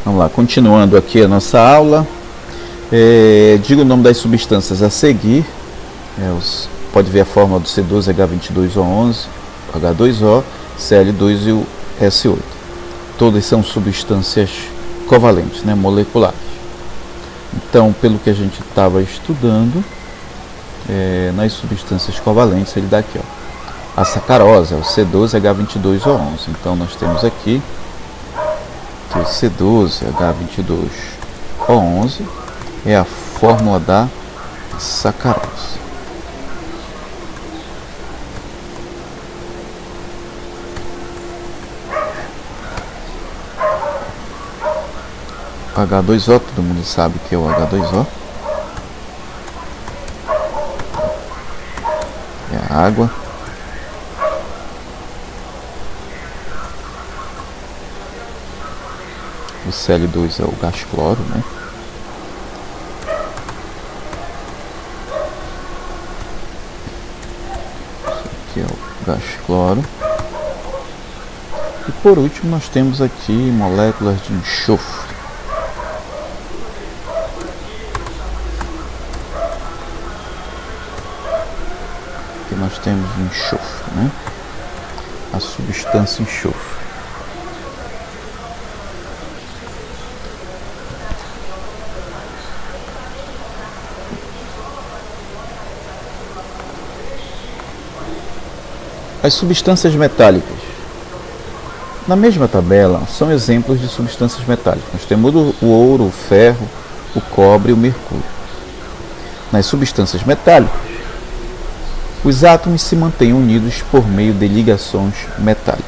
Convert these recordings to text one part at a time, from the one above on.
Vamos lá, continuando aqui a nossa aula. Diga o nome das substâncias a seguir. Pode ver a fórmula do C12H22O11, H2O, Cl2 e o S8. Todas são substâncias covalentes, né, moleculares. Então, pelo que a gente estava estudando, nas substâncias covalentes, ele dá aqui, ó, a sacarose é o C12H22O11. Então, nós temos aqui que o C12H22O11 é a fórmula da sacarose. H2O, todo mundo sabe que é o H2O. É a água. O Cl2 é o gás cloro, né? Esse aqui é o gás cloro. E por último nós temos aqui moléculas de enxofre. Aqui nós temos o enxofre, né? A substância enxofre. As substâncias metálicas. Na mesma tabela, são exemplos de substâncias metálicas. Nós temos o ouro, o ferro, o cobre e o mercúrio. Nas substâncias metálicas, os átomos se mantêm unidos por meio de ligações metálicas.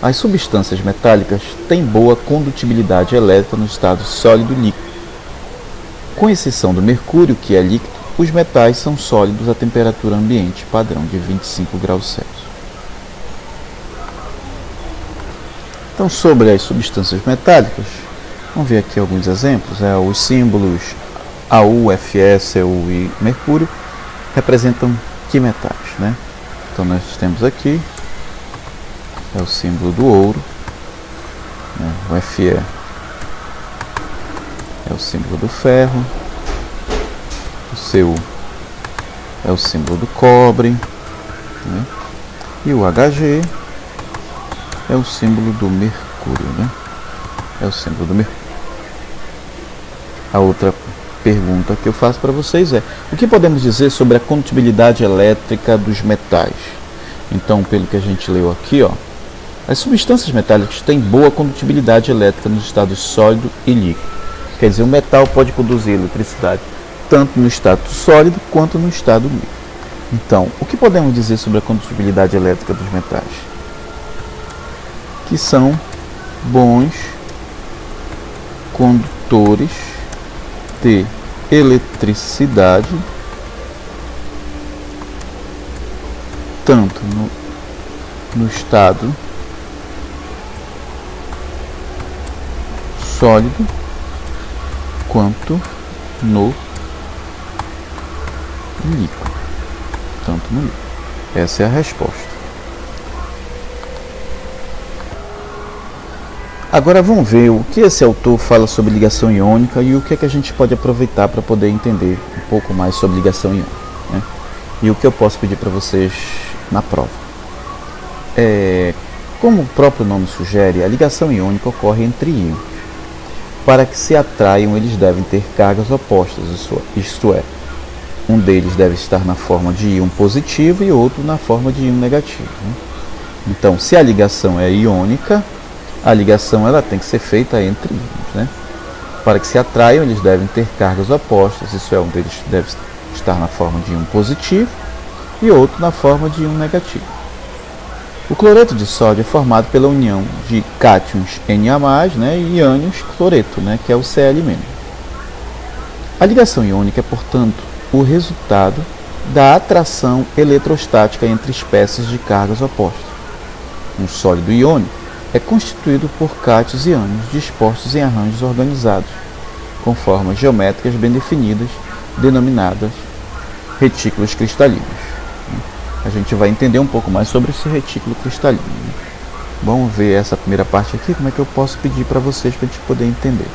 As substâncias metálicas têm boa condutibilidade elétrica no estado sólido e líquido. Com exceção do mercúrio, que é líquido, os metais são sólidos a temperatura ambiente padrão de 25 graus Celsius. Então, sobre as substâncias metálicas, vamos ver aqui alguns exemplos. Os símbolos AU, Fs, Eu e mercúrio representam que metais, né? Então, nós temos aqui o símbolo do ouro, né? O Fe é o símbolo do ferro. O Cu é o símbolo do cobre, né? E o Hg é o símbolo do mercúrio, né? É o símbolo do mercúrio. A outra pergunta que eu faço para vocês é: o que podemos dizer sobre a condutibilidade elétrica dos metais? Então, pelo que a gente leu aqui, ó, as substâncias metálicas têm boa condutibilidade elétrica nos estados sólido e líquido. Quer dizer, o metal pode conduzir eletricidade tanto no estado sólido quanto no estado líquido. Então, o que podemos dizer sobre a condutibilidade elétrica dos metais? Que são bons condutores de eletricidade tanto no estado sólido quanto no líquido. Tanto no líquido. Essa é a resposta. Agora vamos ver o que esse autor fala sobre ligação iônica e o que é que a gente pode aproveitar para poder entender um pouco mais sobre ligação iônica, né? E o que eu posso pedir para vocês na prova. Como o próprio nome sugere, a ligação iônica ocorre entre íons. Para que se atraiam, eles devem ter cargas opostas, isto é, um deles deve estar na forma de íon positivo e outro na forma de íon negativo, né? Então, se a ligação é iônica, a ligação ela tem que ser feita entre íons, né? Para que se atraiam, eles devem ter cargas opostas, isso é, um deles deve estar na forma de íon positivo e outro na forma de íon negativo. O cloreto de sódio é formado pela união de cátions Na+, né, e ânions cloreto, né, que é o Cl-. A ligação iônica é, portanto, o resultado da atração eletrostática entre espécies de cargas opostas. Um sólido iônico é constituído por cátions e ânions dispostos em arranjos organizados, com formas geométricas bem definidas, denominadas retículos cristalinos. A gente vai entender um pouco mais sobre esse retículo cristalino. Vamos ver essa primeira parte aqui, como é que eu posso pedir para vocês para a gente poder entender.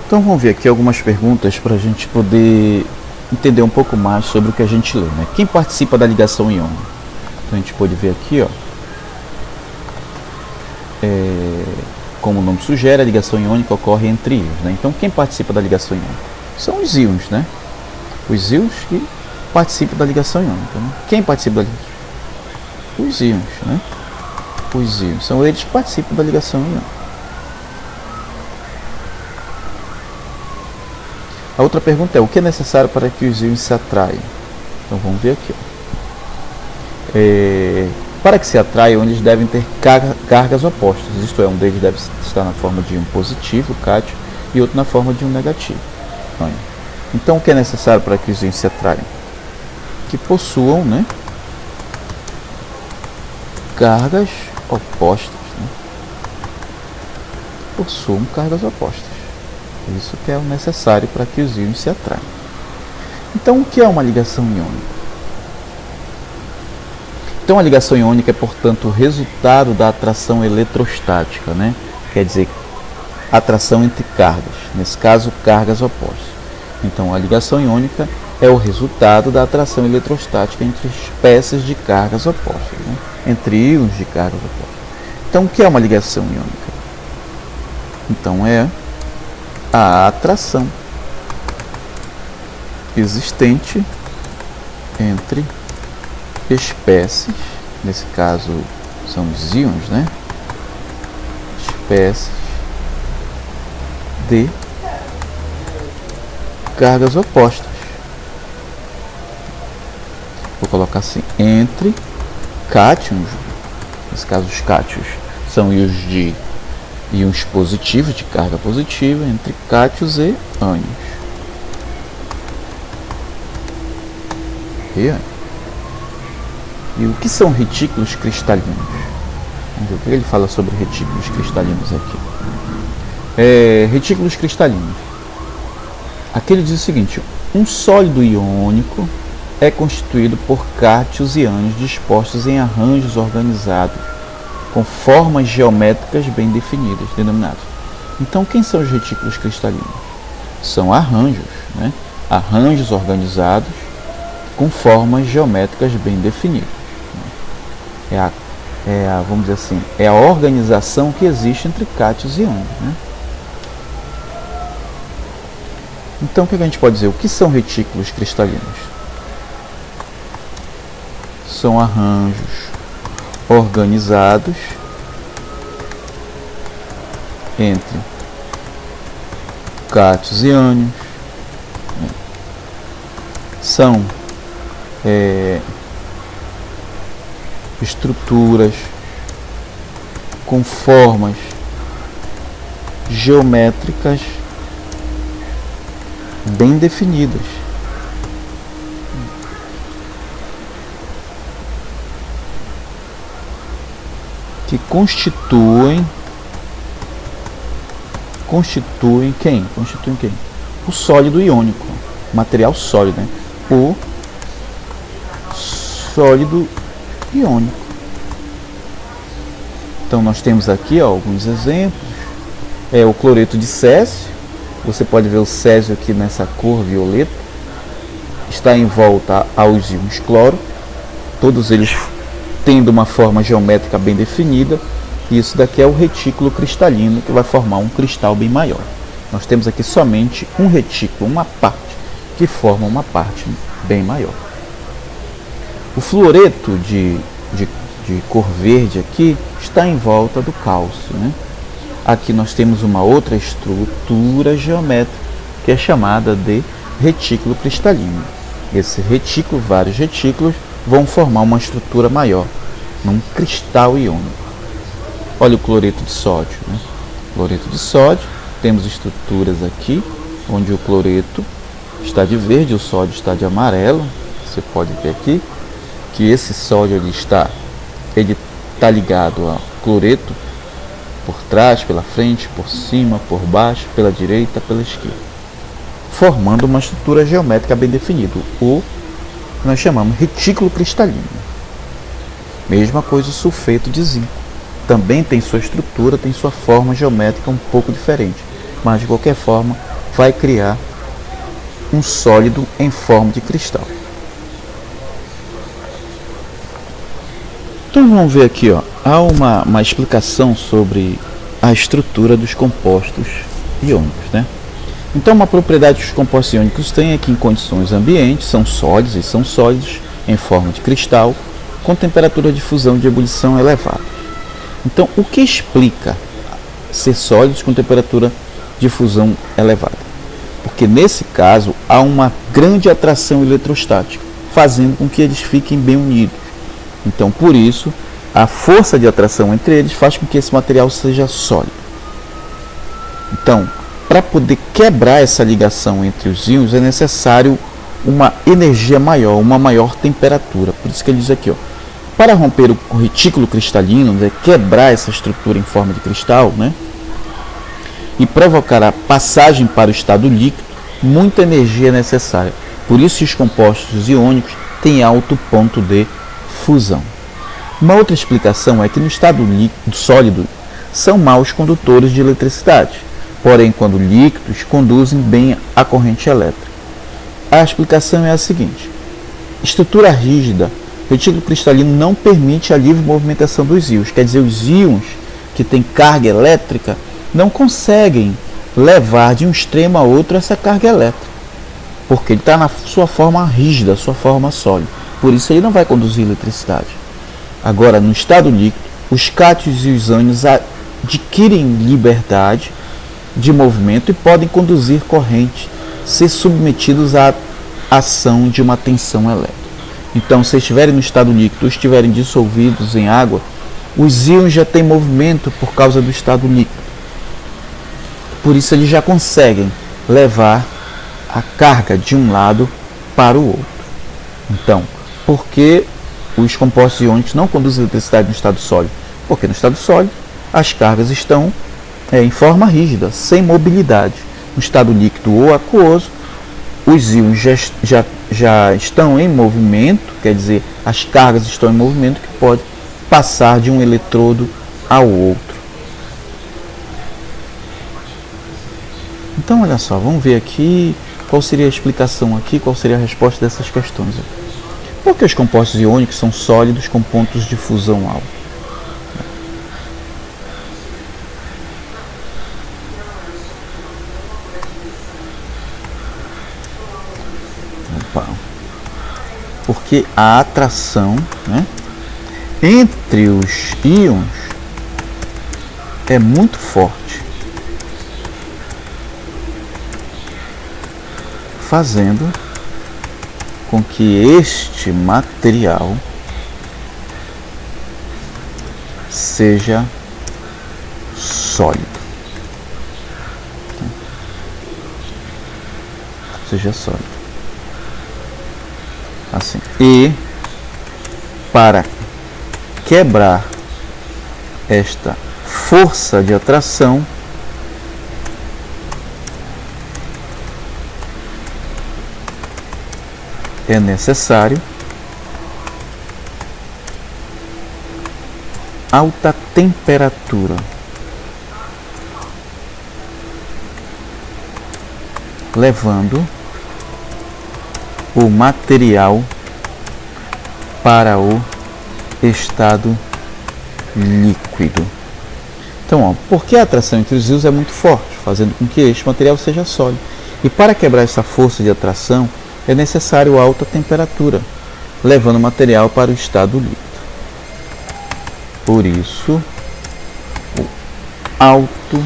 Então vamos ver aqui algumas perguntas para a gente poder entender um pouco mais sobre o que a gente lê, né? Quem participa da ligação iônica? Então a gente pode ver aqui, ó, como o nome sugere, a ligação iônica ocorre entre íons, né? Então quem participa da ligação iônica? São os íons, né? Os íons que participam da ligação iônica, né? Quem participa da ligação? Os íons, né? Os íons, são eles que participam da ligação iônica. A outra pergunta é: o que é necessário para que os íons se atraiam? Então vamos ver aqui, ó. Para que se atraiam, eles devem ter cargas opostas, isto é, um deles deve estar na forma de íon positivo, cátion, e outro na forma de íon negativo. Então o que é necessário para que os íons se atraiam? Que possuam, né, cargas opostas, né? Possuam cargas opostas. Isso que é o necessário para que os íons se atraiam. Então, o que é uma ligação iônica? Então, a ligação iônica é, portanto, o resultado da atração eletrostática, né? Quer dizer, atração entre cargas, nesse caso, cargas opostas. Então, a ligação iônica é o resultado da atração eletrostática entre espécies de cargas opostas, né? Entre íons de cargas opostas. Então, o que é uma ligação iônica? Então, é a atração existente entre espécies, nesse caso são os íons, né? Espécies de cargas opostas. Vou colocar assim: entre cátions, nesse caso os cátions são íons positivos, de carga positiva, entre cátions e ânions. E o que são retículos cristalinos? Vamos ver o que ele fala sobre retículos cristalinos aqui. Retículos cristalinos. Aqui ele diz o seguinte: um sólido iônico é constituído por cátions e ânions dispostos em arranjos organizados com formas geométricas bem definidas, denominados. Então, quem são os retículos cristalinos? São arranjos, né? Arranjos organizados com formas geométricas bem definidas. Vamos dizer assim, é a organização que existe entre cátions e ânions, né? Então, o que a gente pode dizer? O que são retículos cristalinos? São arranjos organizados entre cátions e ânions, né? São estruturas com formas geométricas bem definidas. Que constituem quem? Constituem quem? O sólido iônico, material sólido, né? O sólido iônico. Então nós temos aqui, ó, alguns exemplos. O cloreto de césio. Você pode ver o césio aqui nessa cor violeta. Está em volta aos íons cloro. Todos eles tendo uma forma geométrica bem definida. E isso daqui é o retículo cristalino, que vai formar um cristal bem maior. Nós temos aqui somente um retículo, uma parte, que forma uma parte bem maior. O fluoreto de cor verde aqui está em volta do cálcio, né? Aqui nós temos uma outra estrutura geométrica que é chamada de retículo cristalino. Esse retículo, vários retículos, vão formar uma estrutura maior, num cristal iônico. Olha o cloreto de sódio, né? Cloreto de sódio, temos estruturas aqui, onde o cloreto está de verde, o sódio está de amarelo. Você pode ver aqui que esse sódio ele está ligado ao cloreto por trás, pela frente, por cima, por baixo, pela direita, pela esquerda, formando uma estrutura geométrica bem definida, o que nós chamamos retículo cristalino. Mesma coisa o sulfeto de zinco. Também tem sua estrutura, tem sua forma geométrica um pouco diferente, mas de qualquer forma vai criar um sólido em forma de cristal. Então vamos ver aqui, ó, há uma explicação sobre a estrutura dos compostos iônicos, né? Então uma propriedade que os compostos iônicos têm é que em condições ambientes são sólidos em forma de cristal com temperatura de fusão e de ebulição elevada. Então o que explica ser sólidos com temperatura de fusão elevada? Porque nesse caso há uma grande atração eletrostática, fazendo com que eles fiquem bem unidos. Então por isso a força de atração entre eles faz com que esse material seja sólido. Então, para poder quebrar essa ligação entre os íons é necessário uma energia maior, uma maior temperatura. Por isso que ele diz aqui, ó, para romper o retículo cristalino, né, quebrar essa estrutura em forma de cristal, né, e provocar a passagem para o estado líquido, muita energia é necessária. Por isso os compostos iônicos têm alto ponto de fusão. Uma outra explicação é que no estado sólido são maus condutores de eletricidade, porém quando líquidos conduzem bem a corrente elétrica. A explicação é a seguinte: estrutura rígida, o retículo cristalino não permite a livre movimentação dos íons, quer dizer, os íons que têm carga elétrica não conseguem levar de um extremo a outro essa carga elétrica, porque ele está na sua forma rígida, sua forma sólida, por isso ele não vai conduzir eletricidade. Agora, no estado líquido, os cátions e os ânions adquirem liberdade de movimento e podem conduzir corrente, ser submetidos à ação de uma tensão elétrica. Então, se estiverem no estado líquido ou estiverem dissolvidos em água, os íons já têm movimento por causa do estado líquido. Por isso, eles já conseguem levar a carga de um lado para o outro. Então, por que os compostos iônicos não conduzem eletricidade no estado sólido? Porque no estado sólido, as cargas estão em forma rígida, sem mobilidade. No estado líquido ou aquoso, os íons já estão em movimento, quer dizer, as cargas estão em movimento que pode passar de um eletrodo ao outro. Então, olha só, vamos ver aqui qual seria a explicação aqui, qual seria a resposta dessas questões. Por que os compostos iônicos são sólidos com pontos de fusão altos? Porque a atração, né, entre os íons é muito forte, fazendo com que este material seja sólido. Assim. E para quebrar esta força de atração, é necessário alta temperatura, levando o material para o estado líquido. Então, ó, porque a atração entre os íons é muito forte, fazendo com que este material seja sólido. E para quebrar essa força de atração, é necessário alta temperatura, levando o material para o estado líquido. Por isso, o alto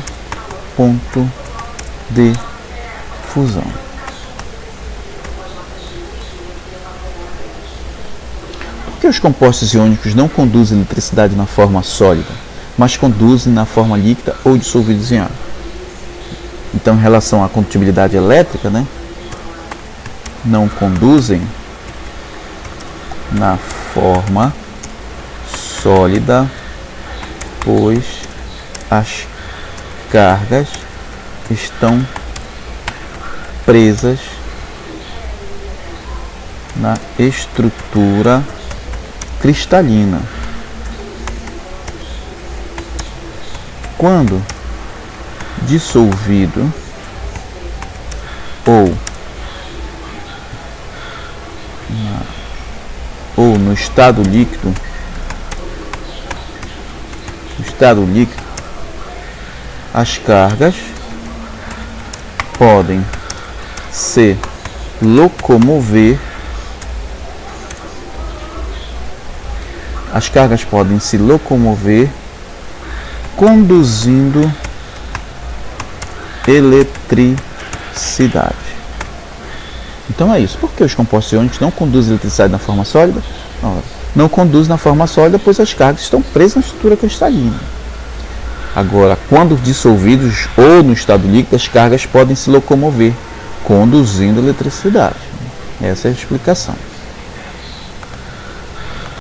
ponto de fusão. Por que os compostos iônicos não conduzem eletricidade na forma sólida, mas conduzem na forma líquida ou dissolvidos em água? Então, em relação à condutibilidade elétrica, né, não conduzem na forma sólida, pois as cargas estão presas na estrutura cristalina. quando dissolvido ou no estado líquido, as cargas podem se locomover conduzindo eletricidade. Então é isso. Por que os compostos iônicos não conduzem eletricidade na forma sólida? Não conduzem na forma sólida, pois as cargas estão presas na estrutura cristalina. Agora, quando dissolvidos ou no estado líquido, as cargas podem se locomover, conduzindo eletricidade. Essa é a explicação.